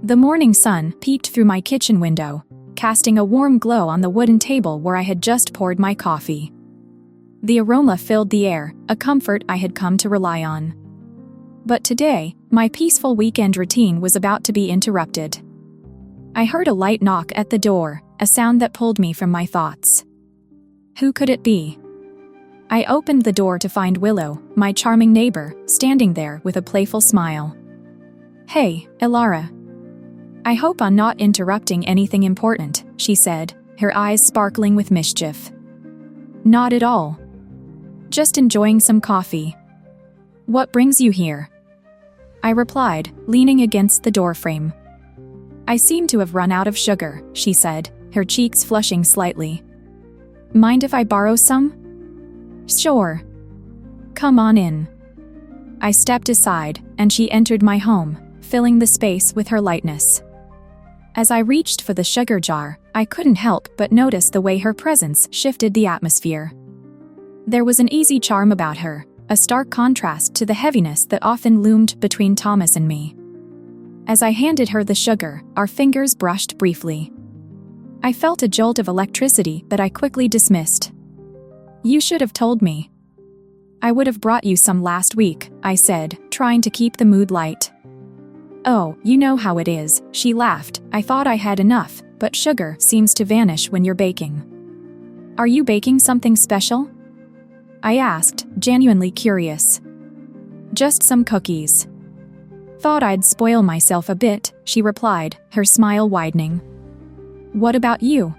The morning sun peeked through my kitchen window, casting a warm glow on the wooden table where I had just poured my coffee. The aroma filled the air, a comfort I had come to rely on. But today, my peaceful weekend routine was about to be interrupted. I heard a light knock at the door, a sound that pulled me from my thoughts. Who could it be? I opened the door to find Willow, my charming neighbor, standing there with a playful smile. "Hey, Elara. I hope I'm not interrupting anything important," she said, her eyes sparkling with mischief. "Not at all. Just enjoying some coffee. What brings you here?" I replied, leaning against the doorframe. "I seem to have run out of sugar," she said, her cheeks flushing slightly. "Mind if I borrow some?" "Sure. Come on in." I stepped aside, and she entered my home, filling the space with her lightness. As I reached for the sugar jar, I couldn't help but notice the way her presence shifted the atmosphere. There was an easy charm about her, a stark contrast to the heaviness that often loomed between Thomas and me. As I handed her the sugar, our fingers brushed briefly. I felt a jolt of electricity that I quickly dismissed. "You should have told me. I would have brought you some last week," I said, trying to keep the mood light. "Oh, you know how it is," she laughed. "I thought I had enough, but sugar seems to vanish when you're baking." "Are you baking something special?" I asked, genuinely curious. "Just some cookies. Thought I'd spoil myself a bit," she replied, her smile widening. "What about you?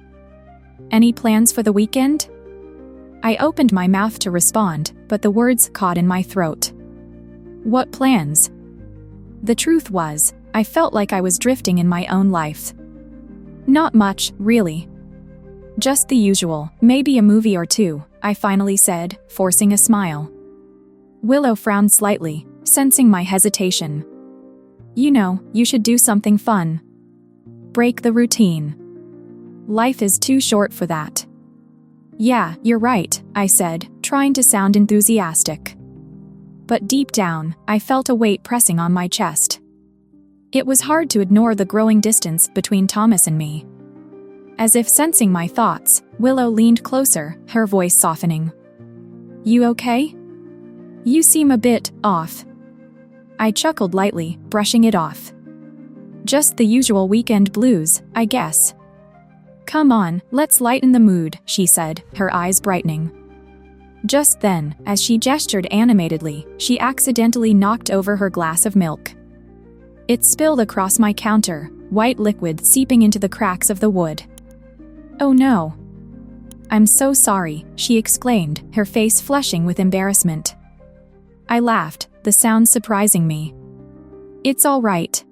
Any plans for the weekend?" I opened my mouth to respond, but the words caught in my throat. What plans? The truth was, I felt like I was drifting in my own life. Not much, really. Just the usual, maybe a movie or two, I finally said, forcing a smile. Willow frowned slightly, sensing my hesitation. "You know, you should do something fun. Break the routine. Life is too short for that." "Yeah, you're right," I said, trying to sound enthusiastic. But deep down, I felt a weight pressing on my chest. It was hard to ignore the growing distance between Thomas and me. As if sensing my thoughts, Willow leaned closer, her voice softening. "You okay? You seem a bit off." I chuckled lightly, brushing it off. "Just the usual weekend blues, I guess." "Come on, let's lighten the mood," she said, her eyes brightening. Just then, as she gestured animatedly, she accidentally knocked over her glass of milk. It spilled across my counter, white liquid seeping into the cracks of the wood. "Oh no. I'm so sorry," she exclaimed, her face flushing with embarrassment. I laughed, the sound surprising me. "It's all right.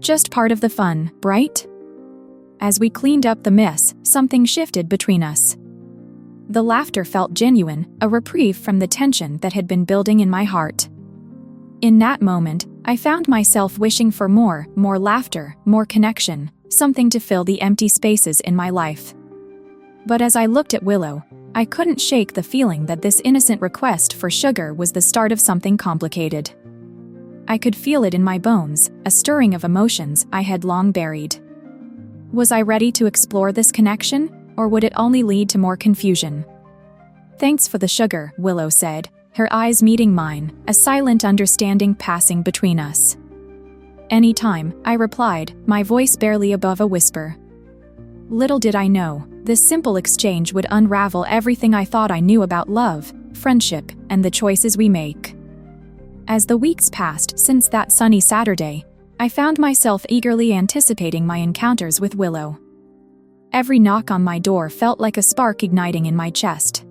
Just part of the fun, right?" As we cleaned up the mess, something shifted between us. The laughter felt genuine, a reprieve from the tension that had been building in my heart. In that moment, I found myself wishing for more laughter, more connection, something to fill the empty spaces in my life. But as I looked at Willow, I couldn't shake the feeling that this innocent request for sugar was the start of something complicated. I could feel it in my bones, a stirring of emotions I had long buried. Was I ready to explore this connection, or would it only lead to more confusion? "Thanks for the sugar," Willow said, her eyes meeting mine, a silent understanding passing between us. "Anytime," I replied, my voice barely above a whisper. Little did I know, this simple exchange would unravel everything I thought I knew about love, friendship, and the choices we make. As the weeks passed since that sunny Saturday, I found myself eagerly anticipating my encounters with Willow. Every knock on my door felt like a spark igniting in my chest.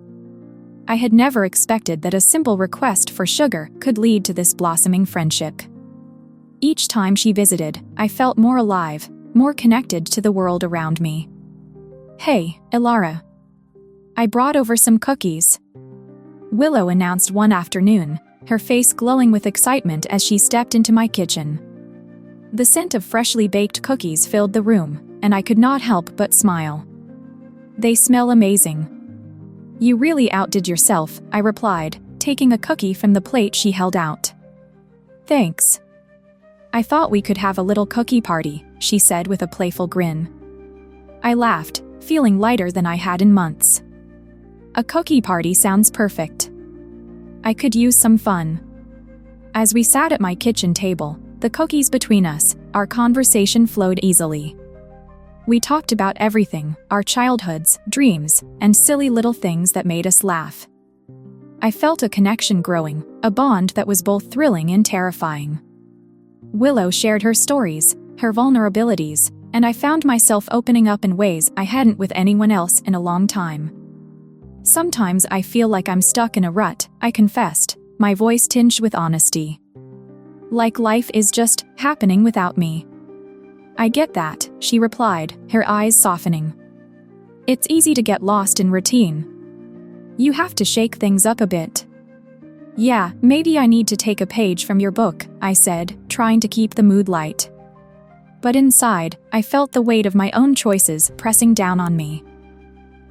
I had never expected that a simple request for sugar could lead to this blossoming friendship. Each time she visited, I felt more alive, more connected to the world around me. "Hey, Elara. I brought over some cookies," Willow announced one afternoon, her face glowing with excitement as she stepped into my kitchen. The scent of freshly baked cookies filled the room, and I could not help but smile. "They smell amazing." "You really outdid yourself," I replied, taking a cookie from the plate she held out. "Thanks." "I thought we could have a little cookie party," she said with a playful grin. I laughed, feeling lighter than I had in months. A cookie party sounds perfect. I could use some fun. As we sat at my kitchen table, the cookies between us, our conversation flowed easily. We talked about everything, our childhoods, dreams, and silly little things that made us laugh. I felt a connection growing, a bond that was both thrilling and terrifying. Willow shared her stories, her vulnerabilities, and I found myself opening up in ways I hadn't with anyone else in a long time. "Sometimes I feel like I'm stuck in a rut," I confessed, my voice tinged with honesty. "Like life is just happening without me." "I get that," she replied, her eyes softening. "It's easy to get lost in routine. You have to shake things up a bit." "Yeah, maybe I need to take a page from your book," I said, trying to keep the mood light. But inside, I felt the weight of my own choices pressing down on me.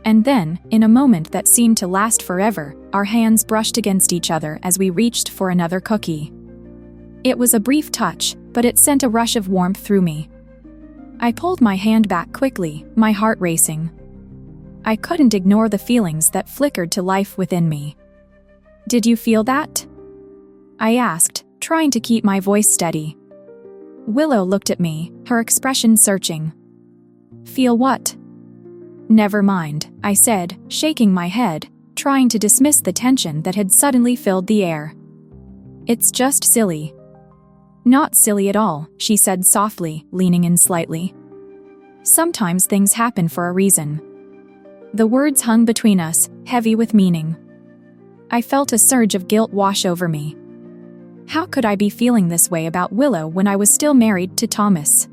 And then, in a moment that seemed to last forever, our hands brushed against each other as we reached for another cookie. It was a brief touch, but it sent a rush of warmth through me. I pulled my hand back quickly, my heart racing. I couldn't ignore the feelings that flickered to life within me. "Did you feel that?" I asked, trying to keep my voice steady. Willow looked at me, her expression searching. "Feel what?" "Never mind," I said, shaking my head, trying to dismiss the tension that had suddenly filled the air. "It's just silly." "Not silly at all," she said softly, leaning in slightly. "Sometimes things happen for a reason." The words hung between us, heavy with meaning. I felt a surge of guilt wash over me. How could I be feeling this way about Willow when I was still married to Thomas?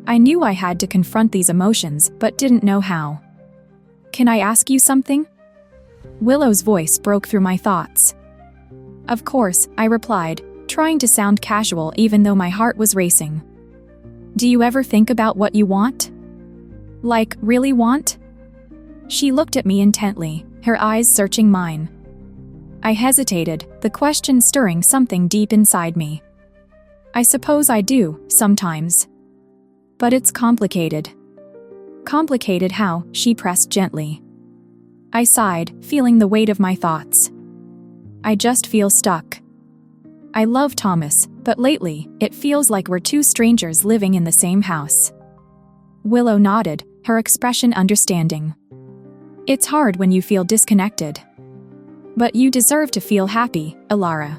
I knew I had to confront these emotions, but didn't know how. "Can I ask you something?" Willow's voice broke through my thoughts. "Of course," I replied, trying to sound casual even though my heart was racing. "Do you ever think about what you want? Like, really want?" She looked at me intently, her eyes searching mine. I hesitated, the question stirring something deep inside me. "I suppose I do, sometimes. But it's complicated." "Complicated how?" she pressed gently. I sighed, feeling the weight of my thoughts. "I just feel stuck. I love Thomas, but lately, it feels like we're two strangers living in the same house." Willow nodded, her expression understanding. "It's hard when you feel disconnected. But you deserve to feel happy, Alara.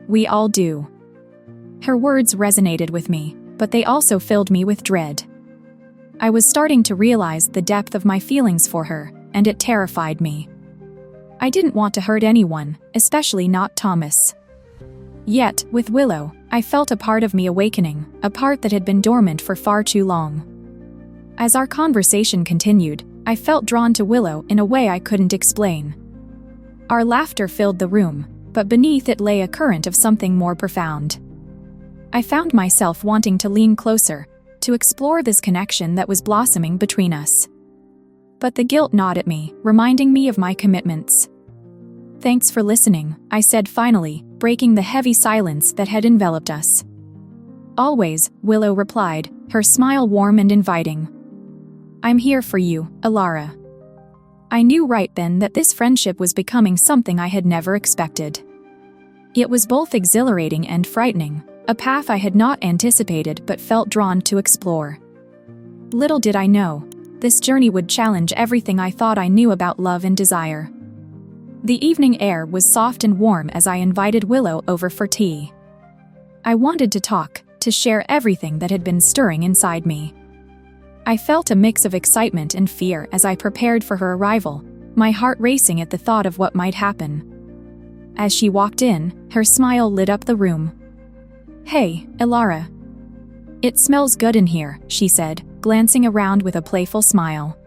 We all do." Her words resonated with me, but they also filled me with dread. I was starting to realize the depth of my feelings for her, and it terrified me. I didn't want to hurt anyone, especially not Thomas. Yet, with Willow, I felt a part of me awakening, a part that had been dormant for far too long. As our conversation continued, I felt drawn to Willow in a way I couldn't explain. Our laughter filled the room, but beneath it lay a current of something more profound. I found myself wanting to lean closer, to explore this connection that was blossoming between us. But the guilt gnawed at me, reminding me of my commitments. "Thanks for listening," I said finally, breaking the heavy silence that had enveloped us. "Always," Willow replied, her smile warm and inviting. "I'm here for you, Alara." I knew right then that this friendship was becoming something I had never expected. It was both exhilarating and frightening, a path I had not anticipated but felt drawn to explore. Little did I know, this journey would challenge everything I thought I knew about love and desire. The evening air was soft and warm as I invited Willow over for tea. I wanted to talk, to share everything that had been stirring inside me. I felt a mix of excitement and fear as I prepared for her arrival, my heart racing at the thought of what might happen. As she walked in, her smile lit up the room. "Hey, Alara. It smells good in here," she said, glancing around with a playful smile.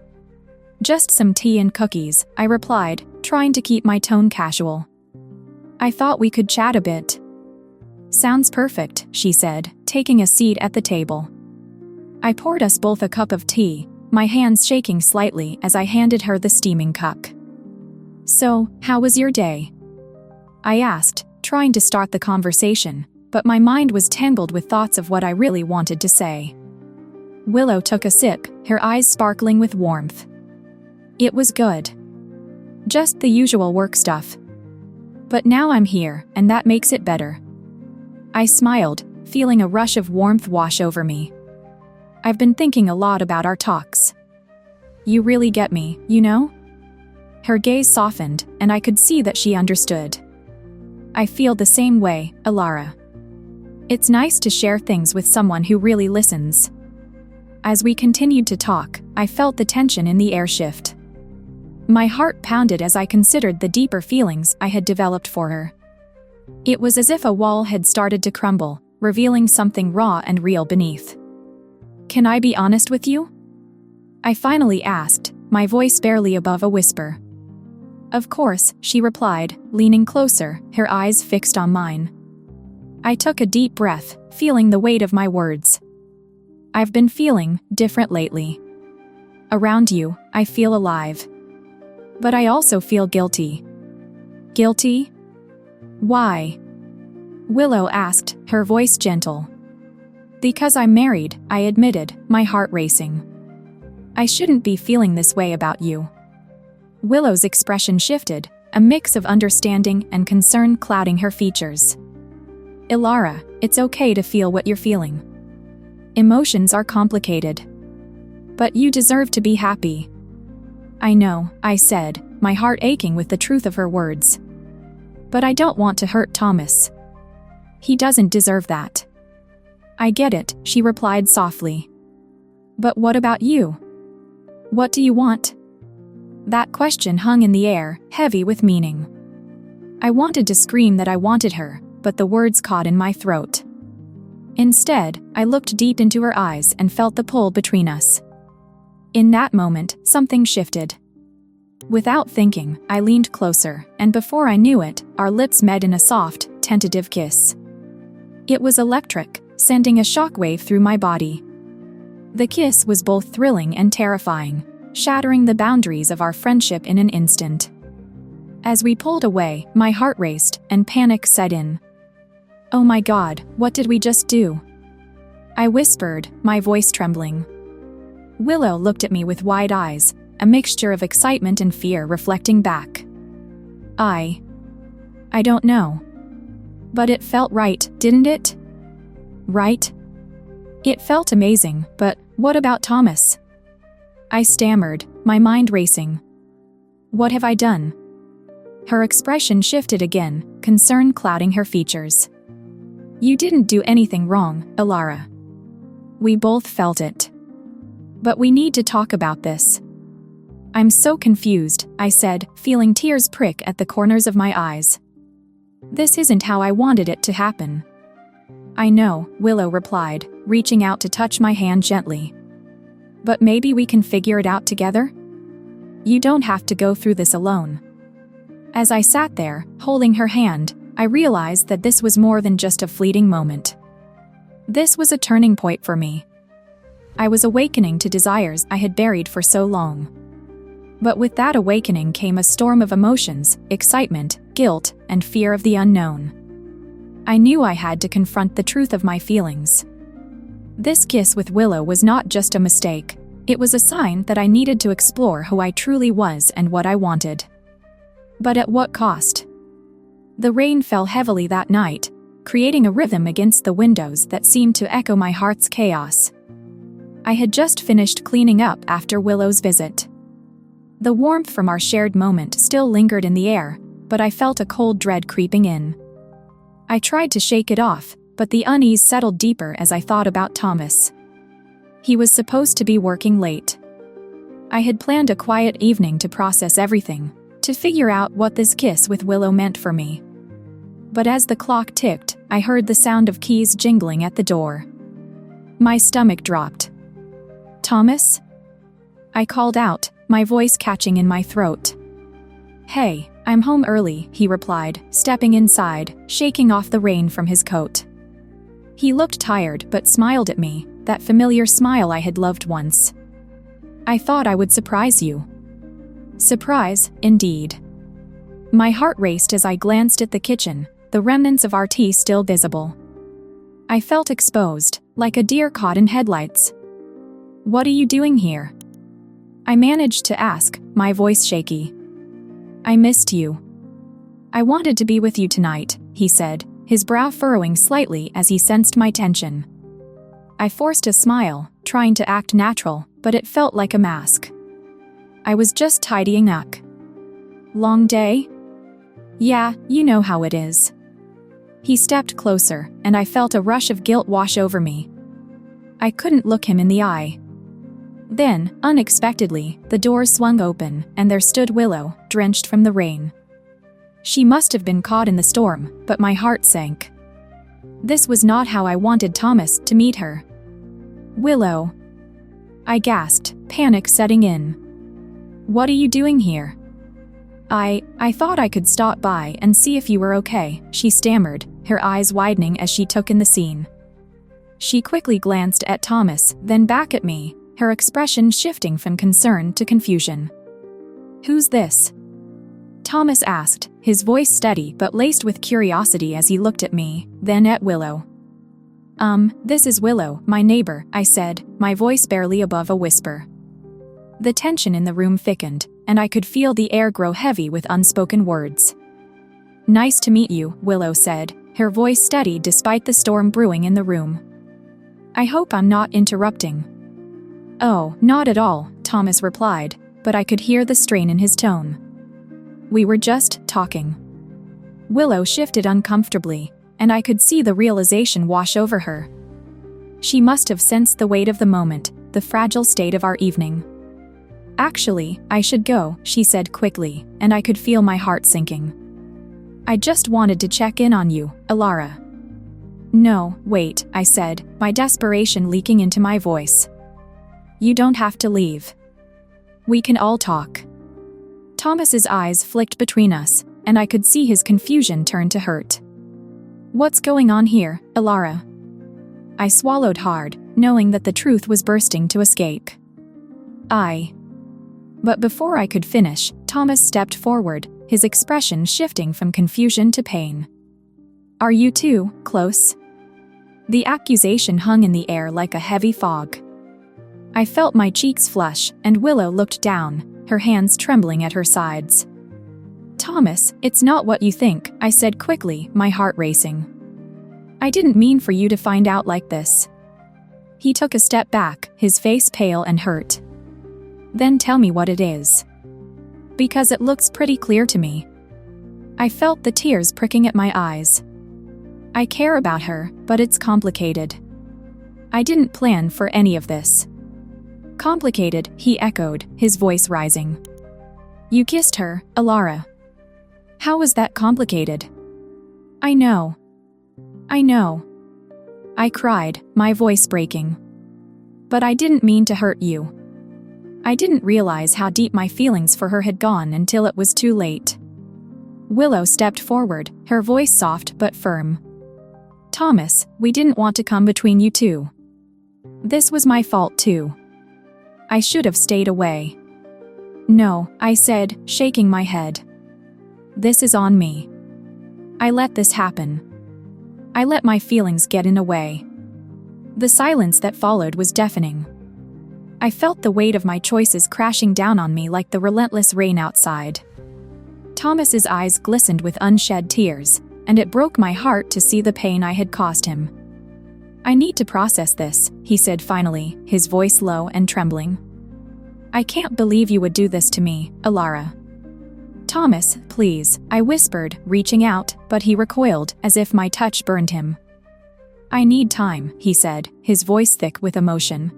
"Just some tea and cookies," I replied, trying to keep my tone casual. "I thought we could chat a bit." "Sounds perfect," she said, taking a seat at the table. I poured us both a cup of tea, my hands shaking slightly as I handed her the steaming cup. "So, how was your day?" I asked, trying to start the conversation, but my mind was tangled with thoughts of what I really wanted to say. Willow took a sip, her eyes sparkling with warmth. It was good. Just the usual work stuff. But now I'm here, and that makes it better. I smiled, feeling a rush of warmth wash over me. I've been thinking a lot about our talks. You really get me, you know? Her gaze softened, and I could see that she understood. I feel the same way, Alara. It's nice to share things with someone who really listens. As we continued to talk, I felt the tension in the air shift. My heart pounded as I considered the deeper feelings I had developed for her. It was as if a wall had started to crumble, revealing something raw and real beneath. Can I be honest with you? I finally asked, my voice barely above a whisper. Of course, she replied, leaning closer, her eyes fixed on mine. I took a deep breath, feeling the weight of my words. I've been feeling different lately. Around you, I feel alive. But I also feel guilty. Guilty? Why? Willow asked, her voice gentle. Because I'm married, I admitted, my heart racing. I shouldn't be feeling this way about you. Willow's expression shifted, a mix of understanding and concern clouding her features. Alara, it's okay to feel what you're feeling. Emotions are complicated. But you deserve to be happy. I know, I said, my heart aching with the truth of her words. But I don't want to hurt Thomas. He doesn't deserve that. I get it, she replied softly. But what about you? What do you want? That question hung in the air, heavy with meaning. I wanted to scream that I wanted her, but the words caught in my throat. Instead, I looked deep into her eyes and felt the pull between us. In that moment, something shifted. Without thinking, I leaned closer, and before I knew it, our lips met in a soft, tentative kiss. It was electric, sending a shockwave through my body. The kiss was both thrilling and terrifying, shattering the boundaries of our friendship in an instant. As we pulled away, my heart raced, and panic set in. Oh my God, what did we just do? I whispered, my voice trembling. Willow looked at me with wide eyes, a mixture of excitement and fear reflecting back. I don't know. But it felt right, didn't it? Right? It felt amazing, but what about Thomas? I stammered, my mind racing. What have I done? Her expression shifted again, concern clouding her features. You didn't do anything wrong, Alara. We both felt it. But we need to talk about this. I'm so confused, I said, feeling tears prick at the corners of my eyes. This isn't how I wanted it to happen. I know, Willow replied, reaching out to touch my hand gently. But maybe we can figure it out together? You don't have to go through this alone. As I sat there, holding her hand, I realized that this was more than just a fleeting moment. This was a turning point for me. I was awakening to desires I had buried for so long. But with that awakening came a storm of emotions, excitement, guilt, and fear of the unknown. I knew I had to confront the truth of my feelings. This kiss with Willow was not just a mistake, it was a sign that I needed to explore who I truly was and what I wanted. But at what cost? The rain fell heavily that night, creating a rhythm against the windows that seemed to echo my heart's chaos. I had just finished cleaning up after Willow's visit. The warmth from our shared moment still lingered in the air, but I felt a cold dread creeping in. I tried to shake it off, but the unease settled deeper as I thought about Thomas. He was supposed to be working late. I had planned a quiet evening to process everything, to figure out what this kiss with Willow meant for me. But as the clock ticked, I heard the sound of keys jingling at the door. My stomach dropped. Thomas? I called out, my voice catching in my throat. Hey, I'm home early, he replied, stepping inside, shaking off the rain from his coat. He looked tired but smiled at me, that familiar smile I had loved once. I thought I would surprise you. Surprise, indeed. My heart raced as I glanced at the kitchen, the remnants of our tea still visible. I felt exposed, like a deer caught in headlights. "What are you doing here?" I managed to ask, my voice shaky. "I missed you. I wanted to be with you tonight," he said, his brow furrowing slightly as he sensed my tension. I forced a smile, trying to act natural, but it felt like a mask. "I was just tidying up." "Long day?" "Yeah, you know how it is." He stepped closer, and I felt a rush of guilt wash over me. I couldn't look him in the eye. Then, unexpectedly, the door swung open, and there stood Willow, drenched from the rain. She must have been caught in the storm, but my heart sank. This was not how I wanted Thomas to meet her. "Willow," I gasped, panic setting in. "What are you doing here?" I thought I could stop by and see if you were okay," she stammered, her eyes widening as she took in the scene. She quickly glanced at Thomas, then back at me, her expression shifting from concern to confusion. "Who's this?" Thomas asked, his voice steady but laced with curiosity as he looked at me, then at Willow. This is Willow, my neighbor," I said, my voice barely above a whisper. The tension in the room thickened, and I could feel the air grow heavy with unspoken words. "Nice to meet you," Willow said, her voice steady despite the storm brewing in the room. "I hope I'm not interrupting." "Oh, not at all," Thomas replied, but I could hear the strain in his tone. "We were just talking." Willow shifted uncomfortably, and I could see the realization wash over her. She must have sensed the weight of the moment, the fragile state of our evening. "Actually, I should go," she said quickly, and I could feel my heart sinking. "I just wanted to check in on you, Alara." "No, wait," I said, my desperation leaking into my voice. "You don't have to leave. We can all talk." Thomas's eyes flicked between us, and I could see his confusion turn to hurt. "What's going on here, Alara?" I swallowed hard, knowing that the truth was bursting to escape. But before I could finish, Thomas stepped forward, his expression shifting from confusion to pain. "Are you two close?" The accusation hung in the air like a heavy fog. I felt my cheeks flush, and Willow looked down, her hands trembling at her sides. "Thomas, it's not what you think," I said quickly, my heart racing. "I didn't mean for you to find out like this." He took a step back, his face pale and hurt. "Then tell me what it is. Because it looks pretty clear to me." I felt the tears pricking at my eyes. "I care about her, but it's complicated. I didn't plan for any of this." "Complicated," he echoed, his voice rising. "You kissed her, Alara. How was that complicated?" I know. I cried, my voice breaking. "But I didn't mean to hurt you." I didn't realize how deep my feelings for her had gone until it was too late. Willow stepped forward, her voice soft but firm. "Thomas, we didn't want to come between you two. This was my fault too. I should have stayed away." "No," I said, shaking my head. "This is on me. I let this happen. I let my feelings get in the way." The silence that followed was deafening. I felt the weight of my choices crashing down on me like the relentless rain outside. Thomas's eyes glistened with unshed tears, and it broke my heart to see the pain I had caused him. "I need to process this," he said finally, his voice low and trembling. "I can't believe you would do this to me, Alara." "Thomas, please," I whispered, reaching out, but he recoiled, as if my touch burned him. "I need time," he said, his voice thick with emotion.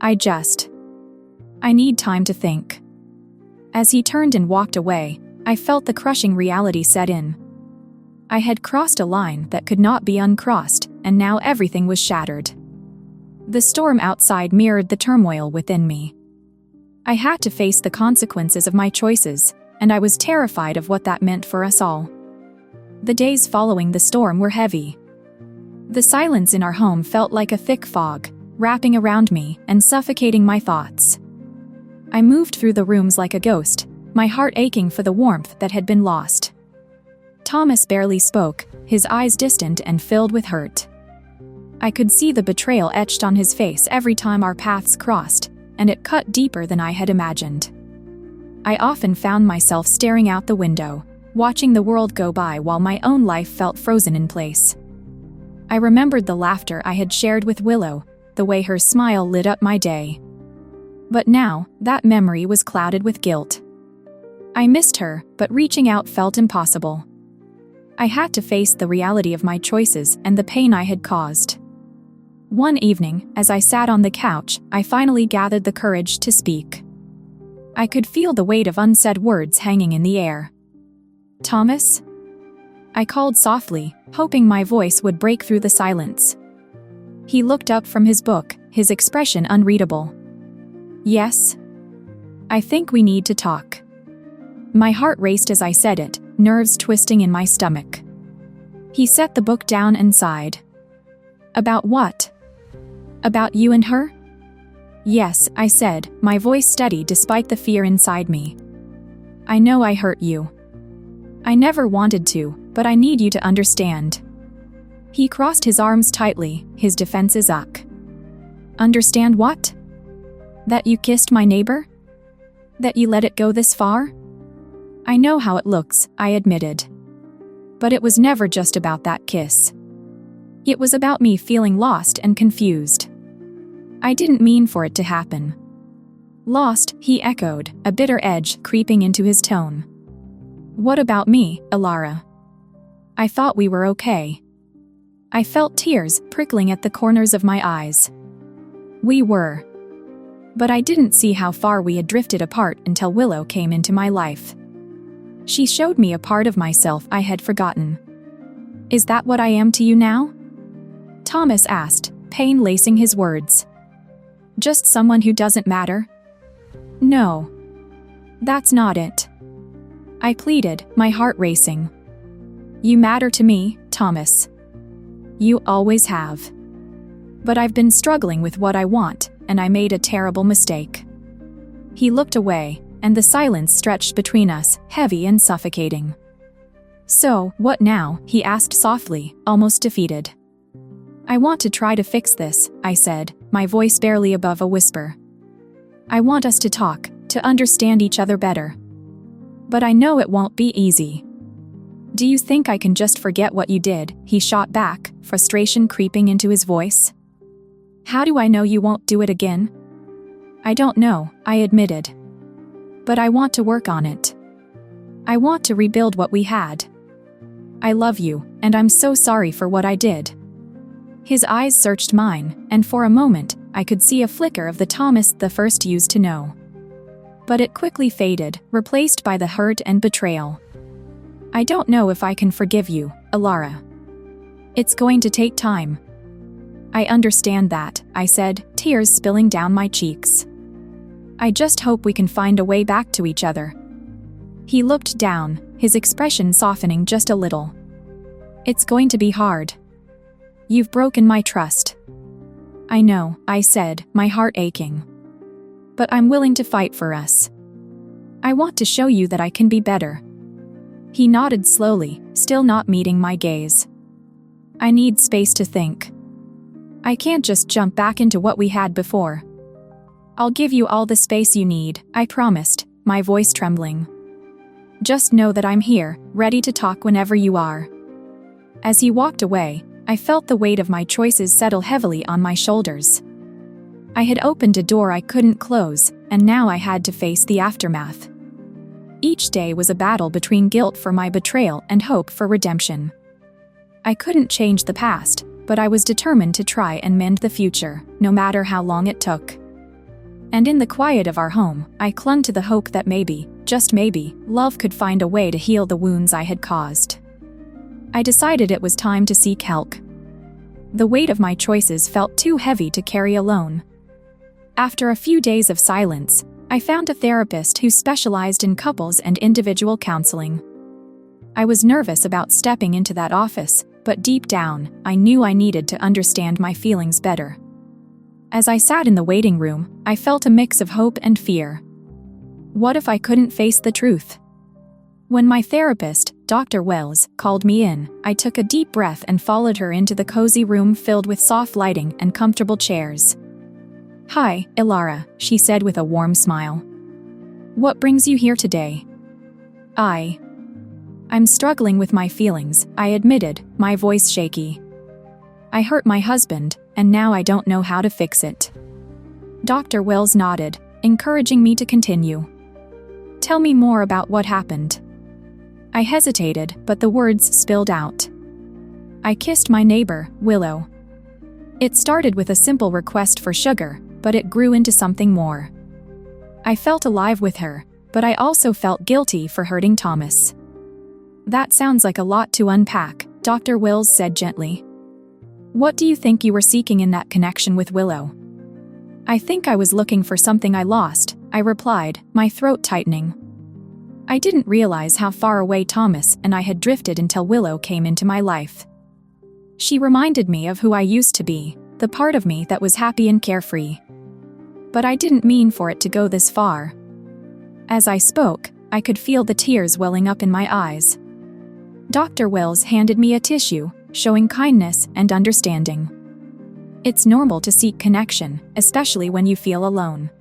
I need time to think." As he turned and walked away, I felt the crushing reality set in. I had crossed a line that could not be uncrossed, and now everything was shattered. The storm outside mirrored the turmoil within me. I had to face the consequences of my choices, and I was terrified of what that meant for us all. The days following the storm were heavy. The silence in our home felt like a thick fog, wrapping around me and suffocating my thoughts. I moved through the rooms like a ghost, my heart aching for the warmth that had been lost. Thomas barely spoke, his eyes distant and filled with hurt. I could see the betrayal etched on his face every time our paths crossed, and it cut deeper than I had imagined. I often found myself staring out the window, watching the world go by while my own life felt frozen in place. I remembered the laughter I had shared with Willow, the way her smile lit up my day. But now, that memory was clouded with guilt. I missed her, but reaching out felt impossible. I had to face the reality of my choices and the pain I had caused. One evening, as I sat on the couch, I finally gathered the courage to speak. I could feel the weight of unsaid words hanging in the air. "Thomas?" I called softly, hoping my voice would break through the silence. He looked up from his book, his expression unreadable. "Yes? I think we need to talk." My heart raced as I said it, nerves twisting in my stomach. He set the book down and sighed. "About what? About you and her?" "Yes," I said, my voice steady despite the fear inside me. "I know I hurt you. I never wanted to, but I need you to understand." He crossed his arms tightly, his defenses up. "Understand what? That you kissed my neighbor? That you let it go this far?" "I know how it looks," I admitted. "But it was never just about that kiss. It was about me feeling lost and confused. I didn't mean for it to happen." "Lost," he echoed, a bitter edge creeping into his tone. "What about me, Alara? I thought we were okay." I felt tears prickling at the corners of my eyes. We were. But I didn't see how far we had drifted apart until Willow came into my life. She showed me a part of myself I had forgotten. "Is that what I am to you now?" Thomas asked, pain lacing his words. "Just someone who doesn't matter?" "No. That's not it." I pleaded, my heart racing. "You matter to me, Thomas. You always have. But I've been struggling with what I want, and I made a terrible mistake." He looked away, and the silence stretched between us, heavy and suffocating. "So, what now?" he asked softly, almost defeated. "I want to try to fix this," I said, my voice barely above a whisper. "I want us to talk, to understand each other better. But I know it won't be easy." "Do you think I can just forget what you did?" he shot back, frustration creeping into his voice. "How do I know you won't do it again?" "I don't know," I admitted. "But I want to work on it. I want to rebuild what we had. I love you, and I'm so sorry for what I did." His eyes searched mine, and for a moment, I could see a flicker of the Thomas the first used to know. But it quickly faded, replaced by the hurt and betrayal. "I don't know if I can forgive you, Alara. It's going to take time." "I understand that," I said, tears spilling down my cheeks. "I just hope we can find a way back to each other." He looked down, his expression softening just a little. "It's going to be hard. You've broken my trust." "I know," I said, my heart aching. "But I'm willing to fight for us. I want to show you that I can be better." He nodded slowly, still not meeting my gaze. "I need space to think. I can't just jump back into what we had before." "I'll give you all the space you need," I promised, my voice trembling. "Just know that I'm here, ready to talk whenever you are." As he walked away, I felt the weight of my choices settle heavily on my shoulders. I had opened a door I couldn't close, and now I had to face the aftermath. Each day was a battle between guilt for my betrayal and hope for redemption. I couldn't change the past, but I was determined to try and mend the future, no matter how long it took. And in the quiet of our home, I clung to the hope that maybe, just maybe, love could find a way to heal the wounds I had caused. I decided it was time to seek help. The weight of my choices felt too heavy to carry alone. After a few days of silence, I found a therapist who specialized in couples and individual counseling. I was nervous about stepping into that office, but deep down, I knew I needed to understand my feelings better. As I sat in the waiting room, I felt a mix of hope and fear. What if I couldn't face the truth? When my therapist, Dr. Wells called me in. I took a deep breath and followed her into the cozy room filled with soft lighting and comfortable chairs. "Hi, Ilara," she said with a warm smile. "What brings you here today?" I'm struggling with my feelings," I admitted, my voice shaky. "I hurt my husband, and now I don't know how to fix it." Dr. Wells nodded, encouraging me to continue. "Tell me more about what happened." I hesitated, but the words spilled out. "I kissed my neighbor, Willow. It started with a simple request for sugar, but it grew into something more. I felt alive with her, but I also felt guilty for hurting Thomas." "That sounds like a lot to unpack," Dr. Wells said gently. "What do you think you were seeking in that connection with Willow?" "I think I was looking for something I lost," I replied, my throat tightening. I didn't realize how far away Thomas and I had drifted until Willow came into my life. She reminded me of who I used to be, the part of me that was happy and carefree. But I didn't mean for it to go this far. As I spoke, I could feel the tears welling up in my eyes. Dr. Wells handed me a tissue, showing kindness and understanding. It's normal to seek connection, especially when you feel alone.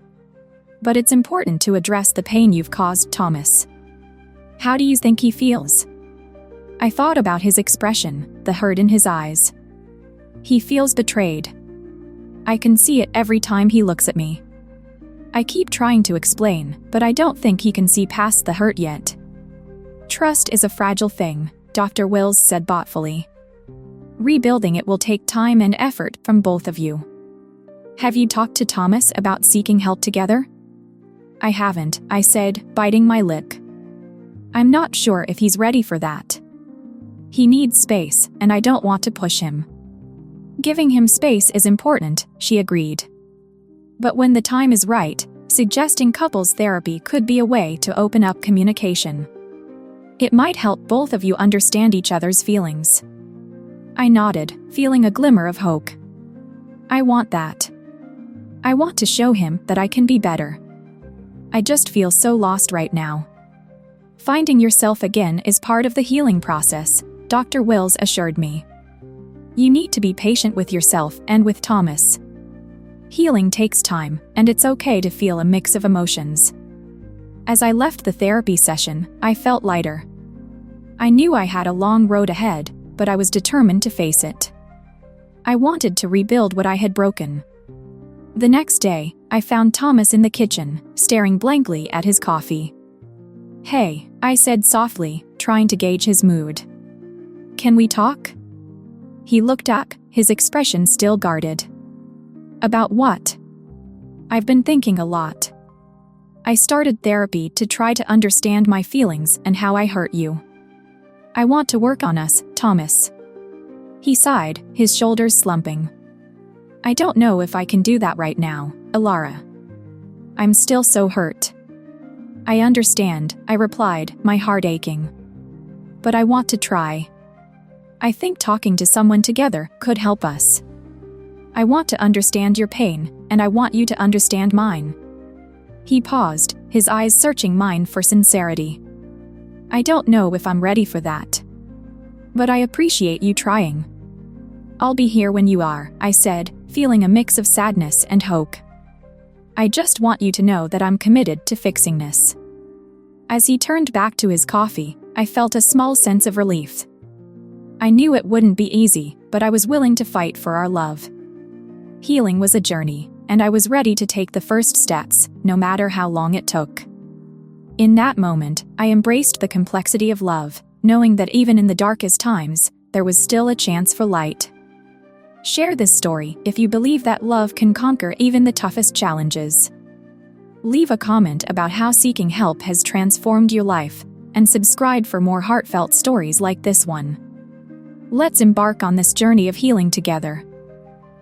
But it's important to address the pain you've caused Thomas. How do you think he feels? I thought about his expression, the hurt in his eyes. He feels betrayed. I can see it every time he looks at me. I keep trying to explain, but I don't think he can see past the hurt yet. Trust is a fragile thing, Dr. Wells said thoughtfully. Rebuilding it will take time and effort from both of you. Have you talked to Thomas about seeking help together? I haven't, I said, biting my lip. I'm not sure if he's ready for that. He needs space, and I don't want to push him. Giving him space is important, she agreed. But when the time is right, suggesting couples therapy could be a way to open up communication. It might help both of you understand each other's feelings. I nodded, feeling a glimmer of hope. I want that. I want to show him that I can be better. I just feel so lost right now. Finding yourself again is part of the healing process, Dr. Wells assured me. You need to be patient with yourself and with Thomas. Healing takes time, and it's okay to feel a mix of emotions. As I left the therapy session, I felt lighter. I knew I had a long road ahead, but I was determined to face it. I wanted to rebuild what I had broken. The next day, I found Thomas in the kitchen, staring blankly at his coffee. "Hey," I said softly, trying to gauge his mood. "Can we talk?" He looked up, his expression still guarded. "About what?" "I've been thinking a lot. I started therapy to try to understand my feelings and how I hurt you. I want to work on us, Thomas." He sighed, his shoulders slumping. "I don't know if I can do that right now, Ilara. I'm still so hurt." "I understand," I replied, my heart aching. "But I want to try. I think talking to someone together could help us. I want to understand your pain, and I want you to understand mine." He paused, his eyes searching mine for sincerity. "I don't know if I'm ready for that. But I appreciate you trying." "I'll be here when you are," I said, feeling a mix of sadness and hope. "I just want you to know that I'm committed to fixing this." As he turned back to his coffee, I felt a small sense of relief. I knew it wouldn't be easy, but I was willing to fight for our love. Healing was a journey, and I was ready to take the first steps, no matter how long it took. In that moment, I embraced the complexity of love, knowing that even in the darkest times, there was still a chance for light. Share this story if you believe that love can conquer even the toughest challenges. Leave a comment about how seeking help has transformed your life, and subscribe for more heartfelt stories like this one. Let's embark on this journey of healing together.